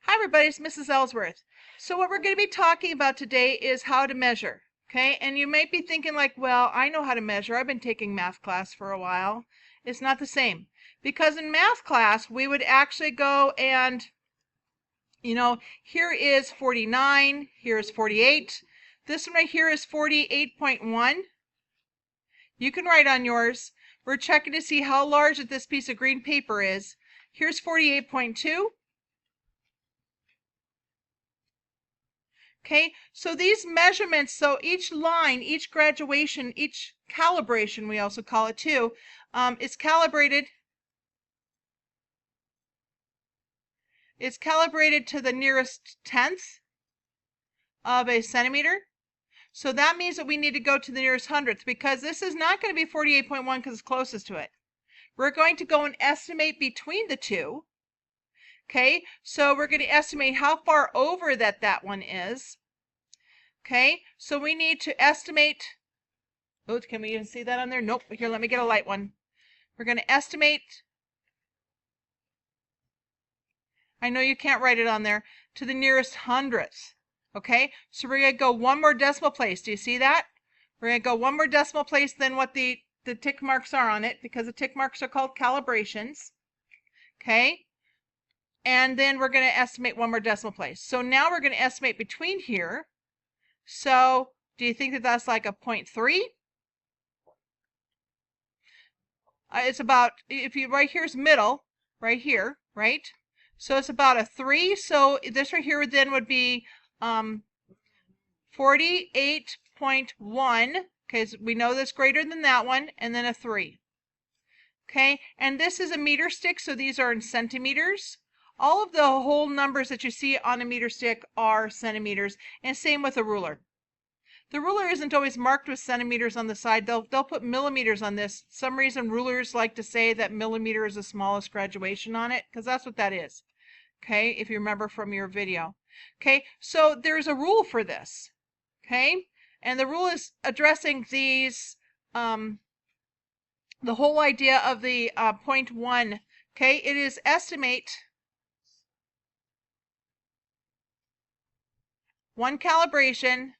Hi everybody, it's Mrs. Ellsworth. So what we're going to be talking about today is how to measure. Okay, and you might be thinking like, well, I know how to measure. I've been taking math class for a while. It's not the same. Because in math class, we would actually go and, here is 49, here is 48. This one right here is 48.1. You can write on yours. We're checking to see how large this piece of green paper is. Here's 48.2. Okay, so these measurements, so each line, each graduation, each calibration, we also call it too, is calibrated. It's calibrated to the nearest tenth of a centimeter. So that means that we need to go to the nearest hundredth, because this is not going to be 48.1 because it's closest to it. We're going to go and estimate between the two. Okay, so we're going to estimate how far over that one is. Okay, so we need to estimate. Oh, can we even see that on there? Nope. Here, let me get a light one. We're going to estimate. I know you can't write it on there. To the nearest hundredth. Okay, so we're going to go one more decimal place. Do you see that? We're going to go one more decimal place than what the tick marks are on it, because the tick marks are called calibrations. Okay, and then we're going to estimate one more decimal place. So now we're going to estimate between here. So do you think that that's like a 0.3? It's about, if you, right here's middle, right here, right? So it's about a 3. So this right here then would be 48.1, because we know that's greater than that one, and then a 3. Okay, and this is a meter stick, so these are in centimeters. All of the whole numbers that you see on a meter stick are centimeters, and same with a ruler. The ruler isn't always marked with centimeters on the side. They'll put millimeters on this. Some reason rulers like to say that millimeter is the smallest graduation on it, because that's what that is. Okay, if you remember from your video. Okay, so there's a rule for this. Okay, and the rule is addressing these, the whole idea of the 0.1. Okay, it is estimate one calibration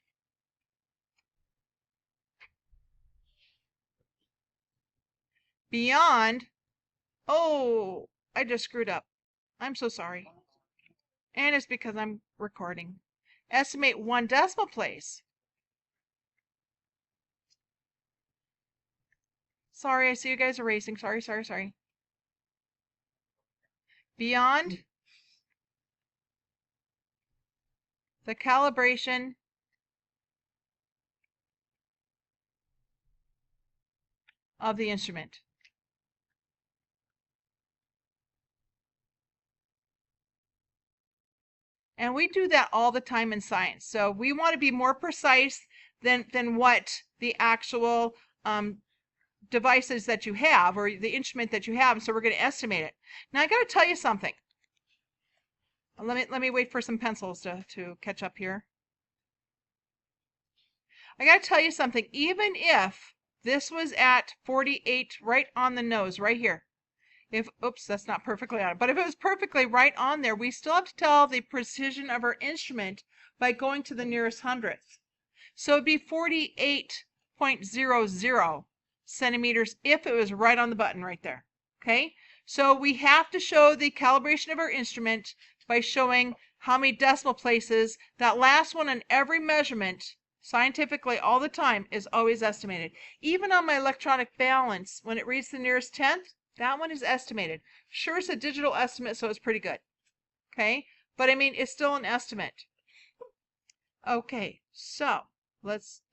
beyond. Oh, I just screwed up. I'm so sorry. And it's because I'm recording. Estimate one decimal place. Sorry, I see you guys erasing. Sorry. Beyond the calibration of the instrument. And we do that all the time in science. So we want to be more precise than what the actual devices that you have, or the instrument that you have. So we're going to estimate it. Now I got to tell you something. Let me wait for some pencils to catch up here. I got to tell you something. Even if this was at 48 right on the nose, right here. Oops, that's not perfectly on it. But if it was perfectly right on there, we still have to tell the precision of our instrument by going to the nearest hundredth. So it'd be 48.00 centimeters if it was right on the button right there. Okay, so we have to show the calibration of our instrument by showing how many decimal places. That last one on every measurement, scientifically all the time, is always estimated. Even on my electronic balance, when it reads the nearest tenth, that one is estimated. Sure, it's a digital estimate, so it's pretty good. Okay, but I mean, it's still an estimate. Okay, so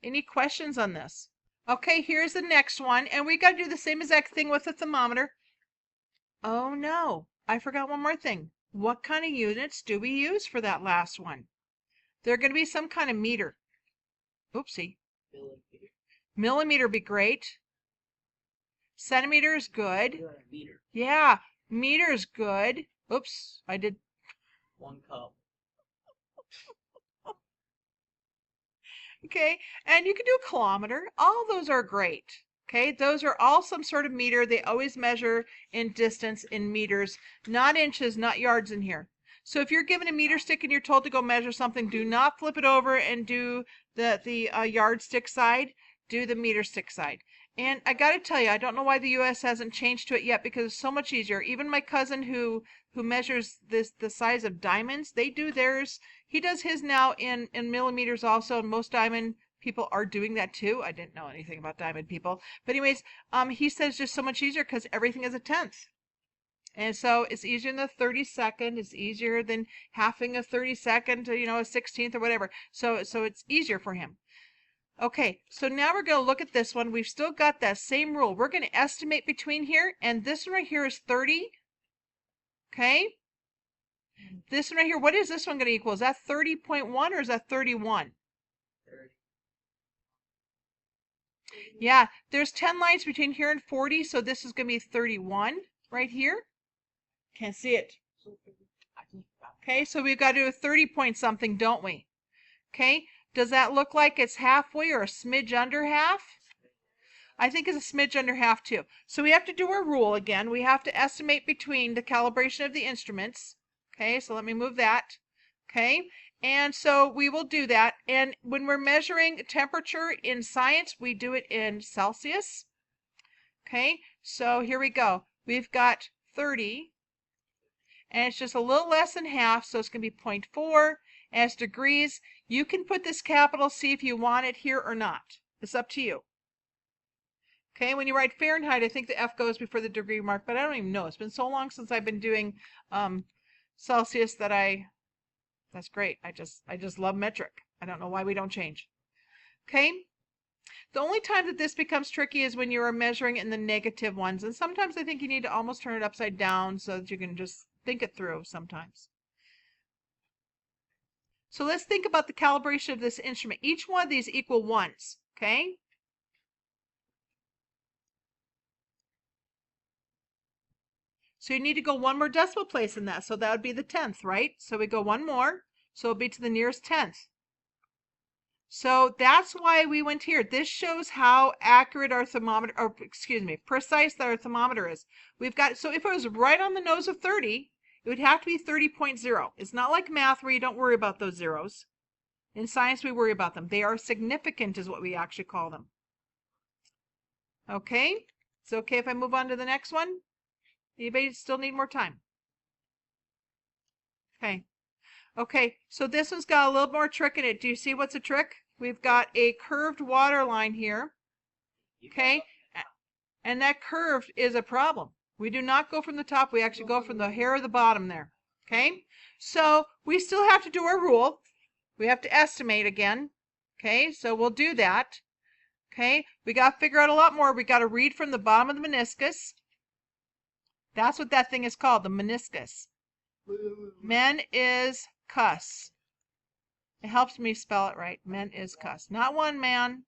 any questions on this? Okay, here's the next one, and we got to do the same exact thing with the thermometer. Oh no, I forgot one more thing. What kind of units do we use for that last one? They're going to be some kind of meter. Oopsie. Millimeter be great. Centimeter is good. Yeah, meter is good. Oops, I did 1 cup. Okay, and you can do a kilometer. All those are great. Okay, those are all some sort of meter. They always measure in distance in meters, not inches, not yards in here. So if you're given a meter stick and you're told to go measure something, do not flip it over and do the yardstick side. Do the meter stick side. And I got to tell you, I don't know why the U.S. hasn't changed to it yet, because it's so much easier. Even my cousin who measures the size of diamonds, they do theirs. He does his now in millimeters also, and most diamond people are doing that too. I didn't know anything about diamond people, but anyways, he says just so much easier because everything is a tenth. And so it's easier than the 32nd. It's easier than halving a 32nd to, a 16th or whatever. So it's easier for him. Okay, so now we're going to look at this one. We've still got that same rule. We're going to estimate between here, and this one right here is 30. Okay? This one right here, what is this one going to equal? Is that 30.1 or is that 31? 30. Yeah, there's 10 lines between here and 40, so this is going to be 31 right here. Can't see it. Okay, so we've got to do a 30 point something, don't we? Okay, does that look like it's halfway or a smidge under half? I think it's a smidge under half too. So we have to do our rule again. We have to estimate between the calibration of the instruments. Okay, so let me move that. Okay, and so we will do that. And when we're measuring temperature in science, we do it in Celsius. Okay, so here we go. We've got 30. And it's just a little less than half, so it's going to be 0.4. As degrees, you can put this capital C if you want it here or not. It's up to you. Okay, when you write Fahrenheit, I think the F goes before the degree mark, but I don't even know. It's been so long since I've been doing Celsius that's great. I just love metric. I don't know why we don't change. Okay, the only time that this becomes tricky is when you are measuring in the negative ones, and sometimes I think you need to almost turn it upside down so that you can just think it through sometimes. So let's think about the calibration of this instrument. Each one of these equal ones, okay? So you need to go one more decimal place in that. So that would be the 10th, right? So we go one more. So it'll be to the nearest 10th. So that's why we went here. This shows how accurate our thermometer, or excuse me, precise that our thermometer is. We've got, so if it was right on the nose of 30, it would have to be 30.0. It's not like math where you don't worry about those zeros. In science, we worry about them. They are significant is what we actually call them. Okay, it's okay if I move on to the next one? Anybody still need more time? Okay. Okay, so this one's got a little more trick in it. Do you see what's a trick? We've got a curved water line here. Okay, and that curved is a problem. We do not go from the top. We actually go from the hair of the bottom there. Okay, so we still have to do our rule. We have to estimate again. Okay, so we'll do that. Okay, we got to figure out a lot more. We got to read from the bottom of the meniscus. That's what that thing is called, the meniscus. Meniscus. It helps me spell it right. Meniscus. Not one man.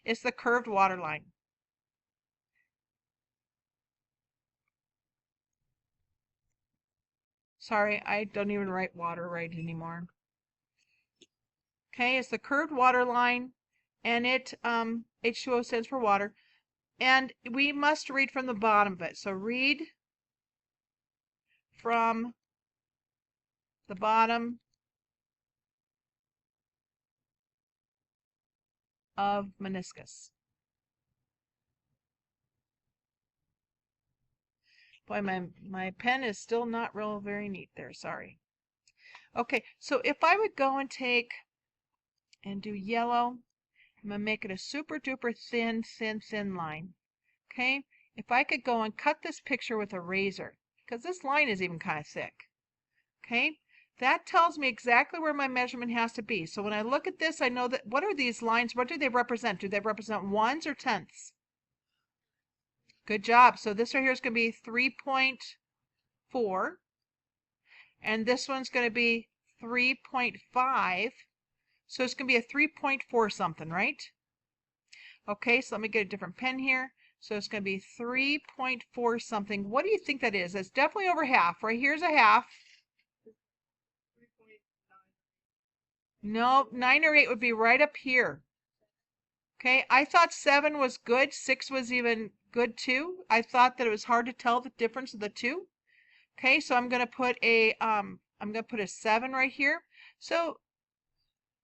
It's the curved water line. Sorry, I don't even write water right anymore. Okay, it's the curved water line, and it H2O stands for water. And we must read from the bottom of it. So read from the bottom of meniscus. Boy, my pen is still not real very neat there. Sorry. Okay, so if I would go and take and do yellow, I'm going to make it a super duper thin, thin, thin line. Okay, if I could go and cut this picture with a razor, because this line is even kind of thick. Okay, that tells me exactly where my measurement has to be. So when I look at this, I know that, what are these lines? What do they represent? Do they represent ones or tenths? Good job. So this right here is going to be 3.4. And this one's going to be 3.5. So it's going to be a 3.4 something, right? Okay, so let me get a different pen here. So it's going to be 3.4 something. What do you think that is? That's definitely over half. Right here's a half. No, 9 or 8 would be right up here. Okay, I thought 7 was good. 6 was even good too. I thought that it was hard to tell the difference of the two. Okay, so I'm going to put a 7 right here. So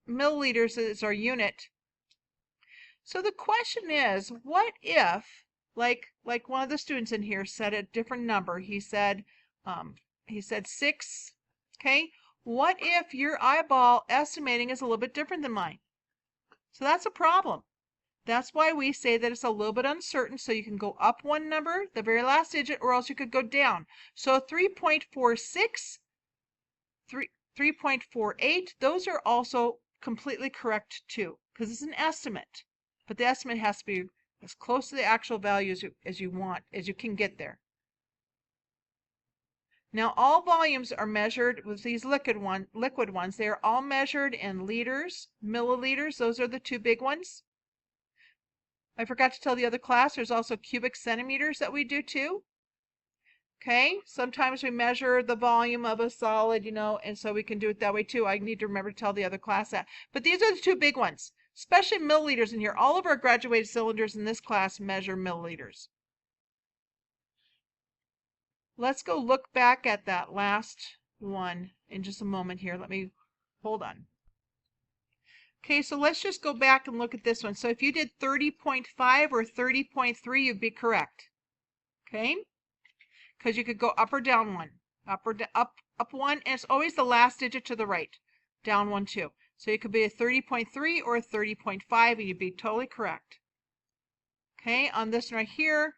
milliliters is our unit. So the question is, what if, like one of the students in here said a different number. He said 6. Okay, what if your eyeball estimating is a little bit different than mine? So that's a problem. That's why we say that it's a little bit uncertain. So you can go up one number, the very last digit, or else you could go down. So 3.46, 3.48, those are also completely correct too, because it's an estimate. But the estimate has to be as close to the actual value as you want, as you can get there. Now all volumes are measured with these liquid ones. They are all measured in liters, milliliters. Those are the two big ones. I forgot to tell the other class, there's also cubic centimeters that we do too. Okay, sometimes we measure the volume of a solid, and so we can do it that way too. I need to remember to tell the other class that. But these are the two big ones, especially milliliters in here. All of our graduated cylinders in this class measure milliliters. Let's go look back at that last one in just a moment here. Hold on. Okay, so let's just go back and look at this one. So if you did 30.5 or 30.3, you'd be correct. Okay? Because you could go up or down one. Up one, and it's always the last digit to the right. Down one too. So it could be a 30.3 or a 30.5, and you'd be totally correct. Okay, on this one right here,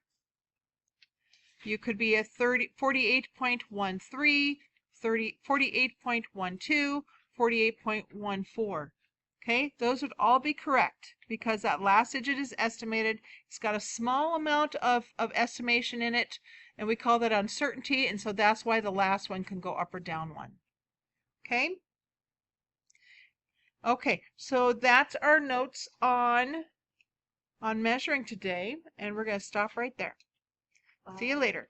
you could be a 48.13, 48.12, 48.14. Okay, those would all be correct because that last digit is estimated. It's got a small amount of estimation in it, and we call that uncertainty, and so that's why the last one can go up or down one. Okay? Okay, so that's our notes on measuring today, and we're going to stop right there. See you later.